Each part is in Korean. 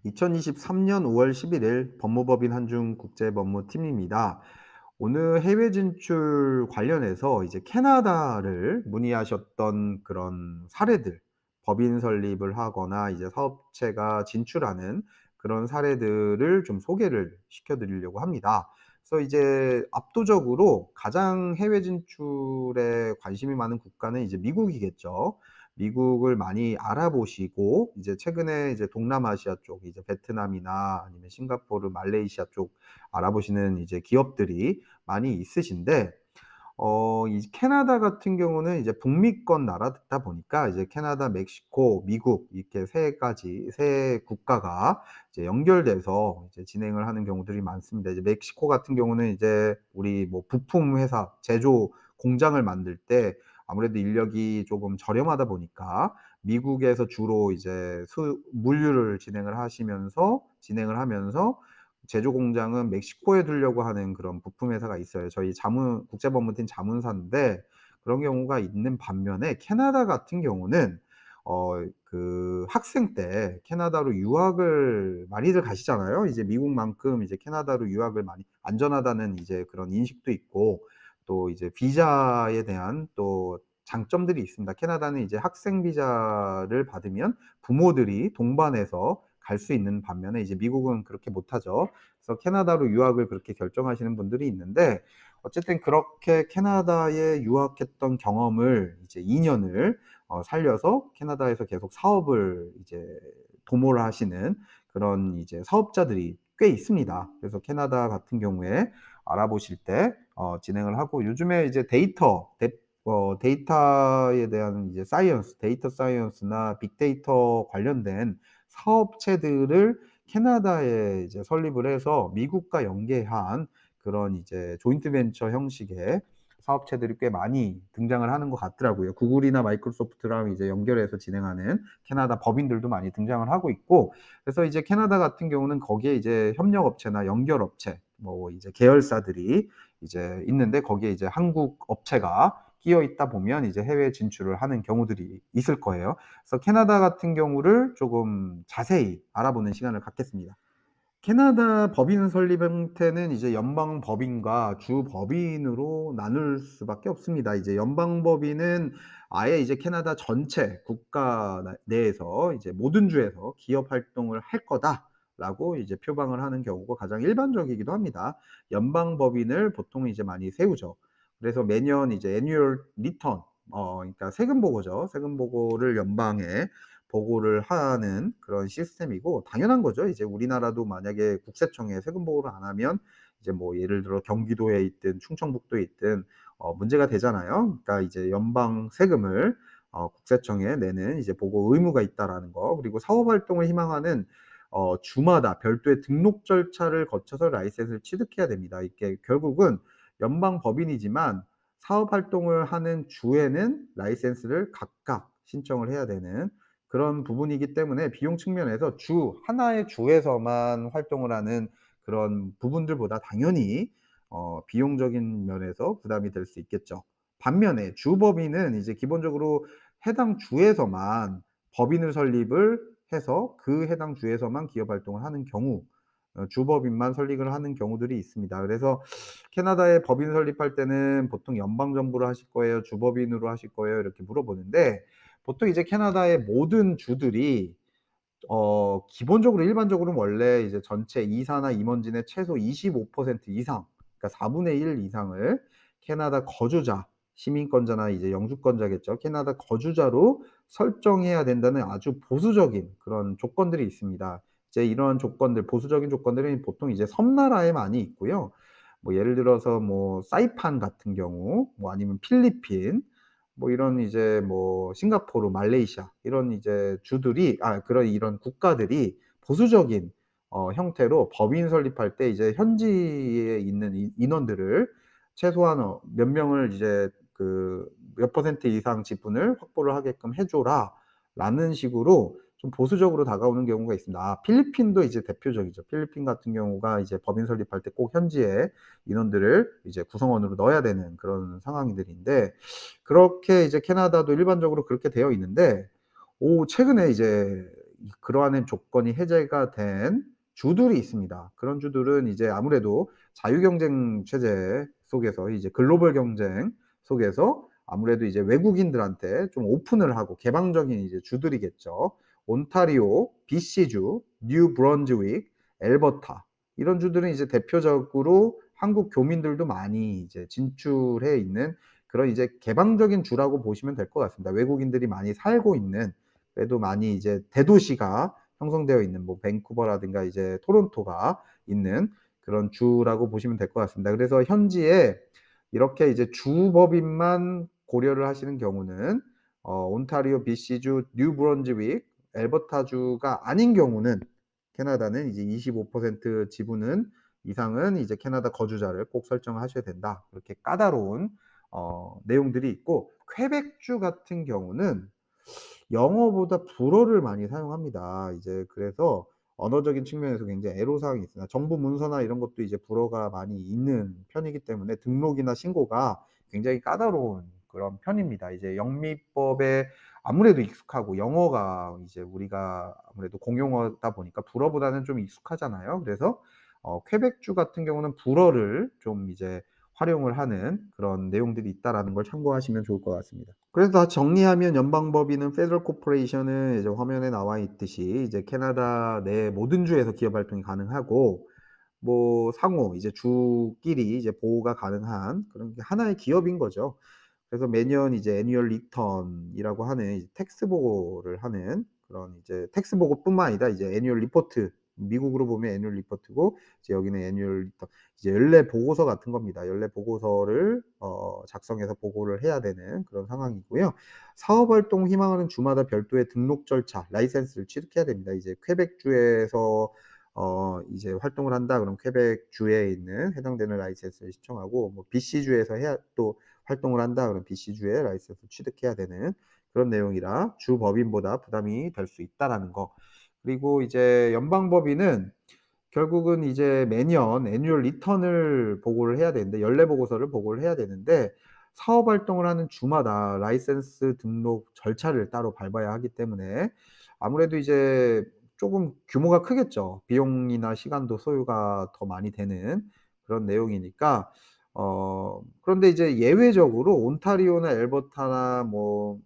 2023년 5월 11일 법무법인 한중 국제법무팀입니다. 오늘 해외 진출 관련해서 이제 캐나다를 문의하셨던 그런 사례들, 법인 설립을 하거나 이제 사업체가 진출하는 그런 사례들을 좀 소개를 시켜 드리려고 합니다. 그래서 이제 압도적으로 가장 해외 진출에 관심이 많은 국가는 이제 미국이겠죠. 미국을 많이 알아보시고 이제 최근에 이제 동남아시아 쪽 이제 베트남이나 아니면 싱가포르, 말레이시아 쪽 알아보시는 이제 기업들이 많이 있으신데 이 캐나다 같은 경우는 이제 북미권 나라다 보니까 이제 캐나다, 멕시코, 미국 이렇게 세 국가가 이제 연결돼서 이제 진행을 하는 경우들이 많습니다. 이제 멕시코 같은 경우는 이제 우리 뭐 부품 회사, 제조 공장을 만들 때 아무래도 인력이 조금 저렴하다 보니까 미국에서 주로 이제 물류를 진행을 하면서 제조 공장은 멕시코에 두려고 하는 그런 부품 회사가 있어요. 저희 국제법무팀 자문사인데 그런 경우가 있는 반면에 캐나다 같은 경우는 학생 때 캐나다로 유학을 많이들 가시잖아요. 이제 미국만큼 이제 캐나다로 유학을 많이 안전하다는 이제 그런 인식도 있고 또 이제 비자에 대한 또 장점들이 있습니다. 캐나다는 이제 학생 비자를 받으면 부모들이 동반해서 갈 수 있는 반면에 이제 미국은 그렇게 못하죠. 그래서 캐나다로 유학을 그렇게 결정하시는 분들이 있는데 어쨌든 그렇게 캐나다에 유학했던 경험을 이제 2 년을 살려서 캐나다에서 계속 사업을 이제 도모를 하시는 그런 이제 사업자들이 꽤 있습니다. 그래서 캐나다 같은 경우에 알아보실 때 진행을 하고 요즘에 이제 데이터에 대한 이제 데이터 사이언스나 빅데이터 관련된 사업체들을 캐나다에 이제 설립을 해서 미국과 연계한 그런 이제 조인트 벤처 형식의 사업체들이 꽤 많이 등장을 하는 것 같더라고요. 구글이나 마이크로소프트랑 이제 연결해서 진행하는 캐나다 법인들도 많이 등장을 하고 있고 그래서 이제 캐나다 같은 경우는 거기에 이제 협력업체나 연결업체 뭐 이제 계열사들이 이제 있는데 거기에 이제 한국 업체가 끼어 있다 보면 이제 해외 진출을 하는 경우들이 있을 거예요. 그래서 캐나다 같은 경우를 조금 자세히 알아보는 시간을 갖겠습니다. 캐나다 법인 설립 형태는 이제 연방 법인과 주 법인으로 나눌 수밖에 없습니다. 이제 연방 법인은 아예 이제 캐나다 전체 국가 내에서 이제 모든 주에서 기업 활동을 할 거다라고 이제 표방을 하는 경우가 가장 일반적이기도 합니다. 연방 법인을 보통 이제 많이 세우죠. 그래서 매년 이제 annual return 그러니까 세금 보고죠. 세금 보고를 연방에 보고를 하는 그런 시스템이고 당연한 거죠. 이제 우리나라도 만약에 국세청에 세금 보고를 안 하면 이제 뭐 예를 들어 경기도에 있든 충청북도에 있든 문제가 되잖아요. 그러니까 이제 연방 세금을 국세청에 내는 이제 보고 의무가 있다라는 거. 그리고 사업 활동을 희망하는 주마다 별도의 등록 절차를 거쳐서 라이센스를 취득해야 됩니다. 이게 결국은 연방 법인이지만 사업 활동을 하는 주에는 라이센스를 각각 신청을 해야 되는 그런 부분이기 때문에 비용 측면에서 하나의 주에서만 활동을 하는 그런 부분들보다 당연히 비용적인 면에서 부담이 될 수 있겠죠. 반면에 주법인은 이제 기본적으로 해당 주에서만 법인을 설립을 해서 그 해당 주에서만 기업 활동을 하는 경우 주법인만 설립을 하는 경우들이 있습니다. 그래서 캐나다에 법인 설립할 때는 보통 연방 정부로 하실 거예요? 주법인으로 하실 거예요? 이렇게 물어보는데 보통 이제 캐나다의 모든 주들이 기본적으로 일반적으로는 원래 이제 전체 이사나 임원진의 최소 25% 이상 그러니까 4분의 1 이상을 캐나다 거주자, 시민권자나 이제 영주권자겠죠. 캐나다 거주자로 설정해야 된다는 아주 보수적인 그런 조건들이 있습니다. 이제 이런 조건들 보수적인 조건들은 보통 이제 섬나라에 많이 있고요. 뭐 예를 들어서 뭐 사이판 같은 경우 뭐 아니면 필리핀 뭐 이런 이제 뭐 싱가포르, 말레이시아 이런 이제 이런 국가들이 보수적인 형태로 법인 설립할 때 이제 현지에 있는 인원들을 최소한 몇 명을 이제 몇 퍼센트 이상 지분을 확보를 하게끔 해 줘라라는 식으로 좀 보수적으로 다가오는 경우가 있습니다. 필리핀도 이제 대표적이죠. 필리핀 같은 경우가 이제 법인 설립할 때 꼭 현지에 인원들을 이제 구성원으로 넣어야 되는 그런 상황들인데 그렇게 이제 캐나다도 일반적으로 그렇게 되어 있는데 최근에 이제 그러한 조건이 해제가 된 주들이 있습니다. 그런 주들은 이제 아무래도 자유 경쟁 체제 속에서 이제 글로벌 경쟁 속에서 아무래도 이제 외국인들한테 좀 오픈을 하고 개방적인 이제 주들이겠죠. 온타리오, BC주, 뉴 브런즈윅, 엘버타 이런 주들은 이제 대표적으로 한국 교민들도 많이 이제 진출해 있는 그런 이제 개방적인 주라고 보시면 될 것 같습니다. 외국인들이 많이 살고 있는 그래도 많이 이제 대도시가 형성되어 있는 뭐 밴쿠버라든가 이제 토론토가 있는 그런 주라고 보시면 될 것 같습니다. 그래서 현지에 이렇게 이제 주 법인만 고려를 하시는 경우는 온타리오, BC주, 뉴 브런즈윅, 엘버타주가 아닌 경우는 캐나다는 이제 25% 지분은 이상은 이제 캐나다 거주자를 꼭 설정하셔야 된다. 그렇게 까다로운 내용들이 있고 퀘벡주 같은 경우는 영어보다 불어를 많이 사용합니다. 이제 그래서 언어적인 측면에서 굉장히 애로사항이 있으나 정부 문서나 이런 것도 이제 불어가 많이 있는 편이기 때문에 등록이나 신고가 굉장히 까다로운 그런 편입니다. 이제 영미법에 아무래도 익숙하고 영어가 이제 우리가 아무래도 공용어다 보니까 불어보다는 좀 익숙하잖아요. 그래서 퀘벡주 같은 경우는 불어를 좀 이제 활용을 하는 그런 내용들이 있다라는 걸 참고하시면 좋을 것 같습니다. 그래서 다 정리하면 연방법인은 페더럴 코퍼레이션은 이제 화면에 나와 있듯이 이제 캐나다 내 모든 주에서 기업 활동이 가능하고 뭐 상호 이제 주끼리 이제 보호가 가능한 그런 게 하나의 기업인 거죠. 그래서 매년 이제 애뉴얼 리턴이라고 하는 이제 텍스 보고를 하는 그런 이제 텍스 보고뿐만 아니라 이제 애뉴얼 리포트 미국으로 보면 애뉴얼 리포트고 이제 여기는 애뉴얼 리턴 이제 연례 보고서 같은 겁니다. 연례 보고서를 작성해서 보고를 해야 되는 그런 상황이고요. 사업 활동 희망하는 주마다 별도의 등록 절차, 라이센스를 취득해야 됩니다. 이제 퀘벡주에서 이제 활동을 한다 그럼 퀘벡주에 있는 해당되는 라이센스를 신청하고 뭐 BC주에서 해야 또 활동을 한다 그럼 BC주의 라이센스 취득해야 되는 그런 내용이라 주 법인보다 부담이 될 수 있다라는 거. 그리고 이제 연방 법인은 결국은 이제 매년 애뉴얼 리턴을 보고를 해야 되는데 연례 보고서를 보고를 해야 되는데 사업 활동을 하는 주마다 라이센스 등록 절차를 따로 밟아야 하기 때문에 아무래도 이제 쪼금 규모가 크겠죠. 비용이나 시간도 소요가 더 많이 되는 그런 내용이니까 그런데 이제 예외적으로 온타리오나 엘버타나 뭐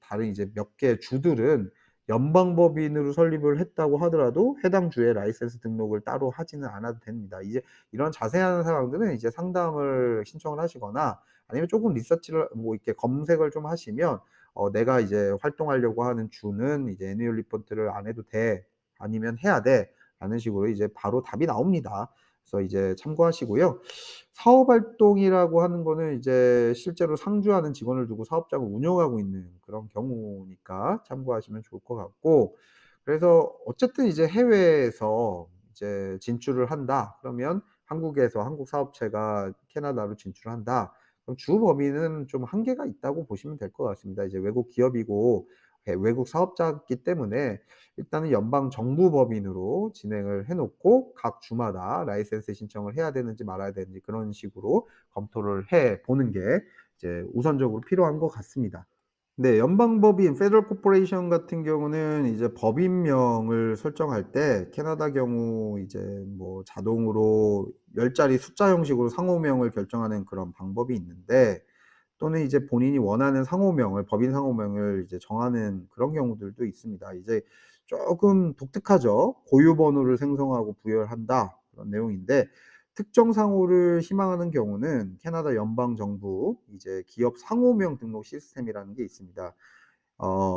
다른 이제 몇 개 주들은 연방법인으로 설립을 했다고 하더라도 해당 주에 라이센스 등록을 따로 하지는 않아도 됩니다. 이제 이런 자세한 사항들은 이제 상담을 신청을 하시거나 아니면 쪼금 리서치를 뭐 이렇게 검색을 좀 하시면 "내가 이제 활동하려고 하는 주는 이제 애뉴얼 리포트를 안 해도 돼. 아니면 해야 돼."라는 식으로 이제 바로 답이 나옵니다. 그래서 이제 참고하시고요. 사업 활동이라고 하는 거는 이제 실제로 상주하는 직원을 두고 사업장을 운영하고 있는 그런 경우니까 참고하시면 좋을 것 같고 그래서 어쨌든 이제 해외에서 이제 진출을 한다 그러면 한국에서 한국 사업체가 캐나다로 진출을 한다. 그럼 주 범위는 좀 한계가 있다고 보시면 될 것 같습니다. 이제 외국 기업이고 외국 사업자이기 때문에 일단은 연방 정부 법인으로 진행을 해 놓고 각 주마다 라이센스 신청을 해야 되는지 말아야 되는지 그런 식으로 검토를 해 보는 게 이제 우선적으로 필요한 것 같습니다. 네. 연방법인 페더럴 코퍼레이션 같은 경우는 이제 법인명을 설정할 때 캐나다 경우 이제 뭐 자동으로 10 자리 숫자 형식으로 상호명을 결정하는 그런 방법이 있는데 또는 이제 본인이 원하는 상호명을 법인 상호명을 이제 정하는 그런 경우들도 있습니다. 이제 쪼금 독특하죠. 고유 번호를 생성하고 부여를 한다 그런 내용인데 특정 상호를 희망하는 경우는 캐나다 연방 정부 이제 기업 상호명 등록 시스템이라는 게 있습니다.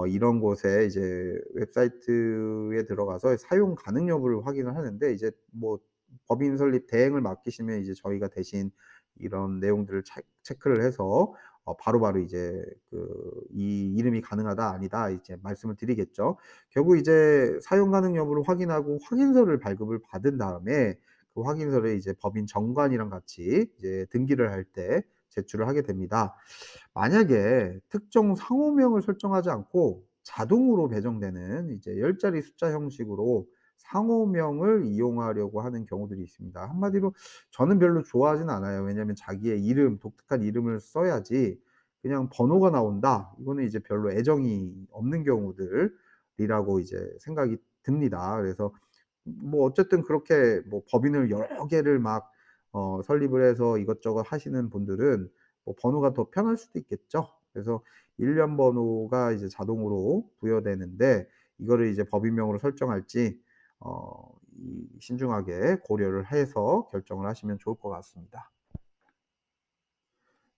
이런 곳에 이제 웹사이트에 들어가서 사용 가능 여부를 확인을 하는데 이제 뭐 법인 설립 대행을 맡기시면 이제 저희가 대신 이런 내용들을 체크를 해서 바로바로 이제 "이 이름이 가능하다. 아니다." 이제 말씀을 드리겠죠. 결국 이제 사용 가능 여부를 확인하고 확인서를 발급을 받은 다음에 그 확인서를 이제 법인 정관이랑 같이 이제 등기를 할 때 제출을 하게 됩니다. 만약에 특정 상호명을 설정하지 않고 자동으로 배정되는 이제 10 자리 숫자 형식으로 상호명을 이용하려고 하는 경우들이 있습니다. 한마디로 저는 별로 좋아하진 않아요. 왜냐하면 자기의 이름, 독특한 이름을 써야지 그냥 번호가 나온다. 이거는 이제 별로 애정이 없는 경우들 리라고 이제 생각이 듭니다. 그래서 뭐 어쨌든 그렇게 뭐 법인을 여러 개를 막 설립을 해서 이것저것 하시는 분들은 뭐 번호가 더 편할 수도 있겠죠. 그래서 일련 번호가 이제 자동으로 부여되는데 이거를 이제 법인명으로 설정할지 이 신중하게 고려를 해서 결정을 하시면 좋을 것 같습니다.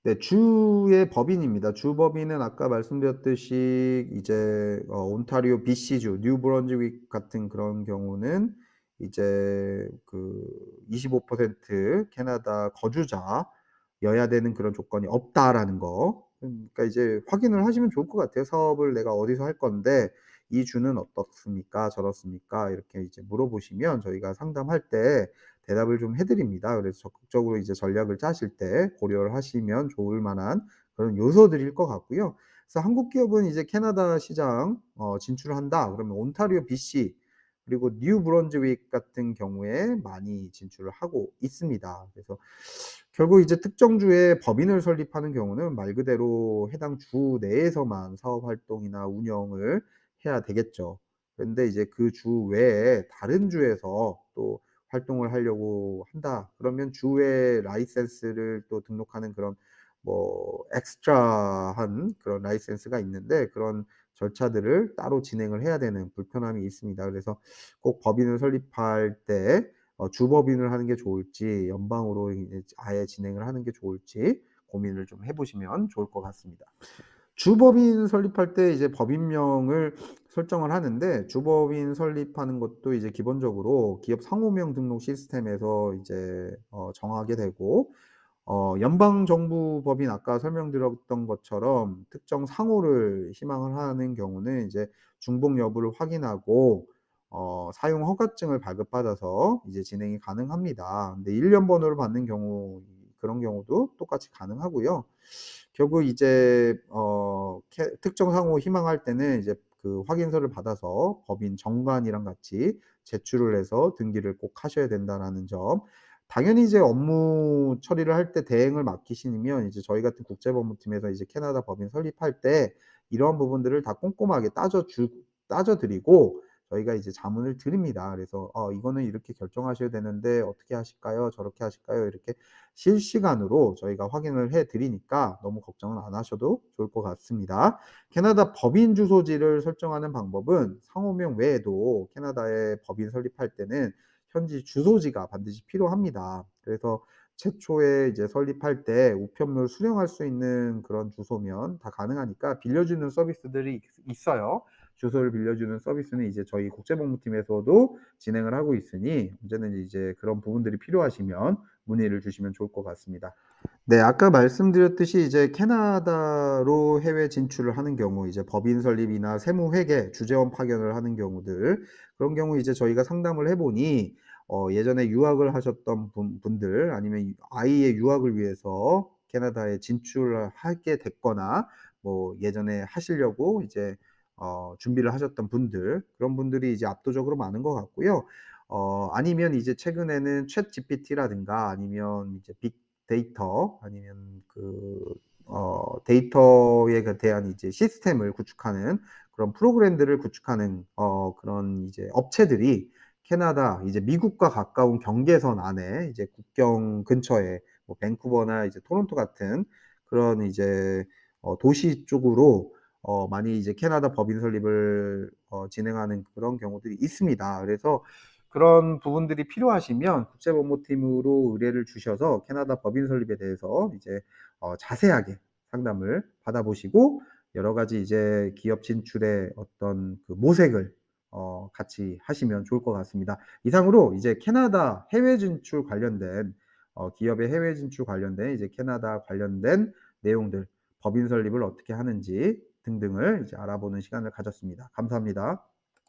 네. 주의 법인입니다. 주 법인은 아까 말씀드렸듯이 이제 온타리오 BC주, 뉴 브런즈윅 같은 그런 경우는 이제 그 25% 캐나다 거주자여야 되는 그런 조건이 없다라는 거. 그러니까 이제 확인을 하시면 좋을 것 같아요. "사업을 내가 어디서 할 건데 이 주는 어떻습니까? 저렇습니까?" 이렇게 이제 물어보시면 저희가 상담할 때 대답을 좀 해 드립니다. 그래서 적극적으로 이제 전략을 짜실 때 고려를 하시면 좋을 만한 그런 요소들일 것 같고요. 그래서 한국 기업은 이제 캐나다 시장 진출을 한다 그러면 온타리오 BC 그리고 뉴 브런즈윅 같은 경우에 많이 진출을 하고 있습니다. 그래서 결국 이제 특정 주에 법인을 설립하는 경우는 말 그대로 해당 주 내에서만 사업 활동이나 운영을 해야 되겠죠. 그런데 이제 그 주 외에 다른 주에서 또 활동을 하려고 한다 그러면 주의 라이센스를 또 등록하는 그런 뭐 엑스트라한 그런 라이센스가 있는데 그런 절차들을 따로 진행을 해야 되는 불편함이 있습니다. 그래서 꼭 법인을 설립할 때 주법인을 하는 게 좋을지 연방으로 이제 아예 진행을 하는 게 좋을지 고민을 좀 해 보시면 좋을 것 같습니다. 주법인 설립할 때 이제 법인명을 설정을 하는데 주법인 설립하는 것도 이제 기본적으로 기업 상호명 등록 시스템에서 이제 정하게 되고 연방 정부 법인 아까 설명드렸던 것처럼 특정 상호를 희망을 하는 경우는 이제 중복 여부를 확인하고 사용 허가증을 발급받아서 이제 진행이 가능합니다. 근데 일련 번호를 받는 경우 그런 경우도 똑같이 가능하고요. 결국 이제 캐 특정 상호 희망할 때는 이제 그 확인서를 받아서 법인 정관이랑 같이 제출을 해서 등기를 꼭 하셔야 된다라는 점. 당연히 이제 업무 처리를 할 때 대행을 맡기시면 이제 저희 같은 국제법무팀에서 이제 캐나다 법인 설립할 때 이러한 부분들을 다 꼼꼼하게 따져 드리고 저희가 이제 자문을 드립니다. 그래서 이거는 이렇게 결정하셔야 되는데 어떻게 하실까요? 저렇게 하실까요?" 이렇게 실시간으로 저희가 확인을 해 드리니까 너무 걱정은 안 하셔도 좋을 것 같습니다. 캐나다 법인 주소지를 설정하는 방법은 상호명 외에도 캐나다에 법인 설립할 때는 현지 주소지가 반드시 필요합니다. 그래서 최초에 이제 설립할 때 우편물 수령할 수 있는 그런 주소면 다 가능하니까 빌려주는 서비스들이 있어요. 주소를 빌려주는 서비스는 이제 저희 국제법무팀에서도 진행을 하고 있으니 언제든지 이제 그런 부분들이 필요하시면 문의를 주시면 좋을 것 같습니다. 네. 아까 말씀드렸듯이 이제 캐나다로 해외 진출을 하는 경우 이제 법인 설립이나 세무 회계, 주재원 파견을 하는 경우들 그런 경우 이제 저희가 상담을 해 보니 예전에 유학을 하셨던 분들 아니면 아이의 유학을 위해서 캐나다에 진출을 하게 됐거나 뭐 예전에 하시려고 이제 준비를 하셨던 분들 그런 분들이 이제 압도적으로 많은 것 같고요. 아니면 이제 최근에는 챗GPT라든가 아니면 이제 빅데이터 아니면 그 데이터에 대한 이제 시스템을 구축하는 그런 프로그램들을 구축하는 그런 이제 업체들이 캐나다 이제 미국과 가까운 경계선 안에 이제 국경 근처에 뭐 밴쿠버나 이제 토론토 같은 그런 이제 도시 쪽으로 많이 이제 캐나다 법인 설립을 진행하는 그런 경우들이 있습니다. 그래서 그런 부분들이 필요하시면 국제법무팀으로 의뢰를 주셔서 캐나다 법인 설립에 대해서 이제 자세하게 상담을 받아보시고 여러 가지 이제 기업 진출의 어떤 그 모색을 같이 하시면 좋을 것 같습니다. 이상으로 이제 캐나다 해외 진출 관련된 기업의 해외 진출 관련된 이제 캐나다 관련된 내용들 법인 설립을 어떻게 하는지 등등을 이제 알아보는 시간을 가졌습니다. 감사합니다.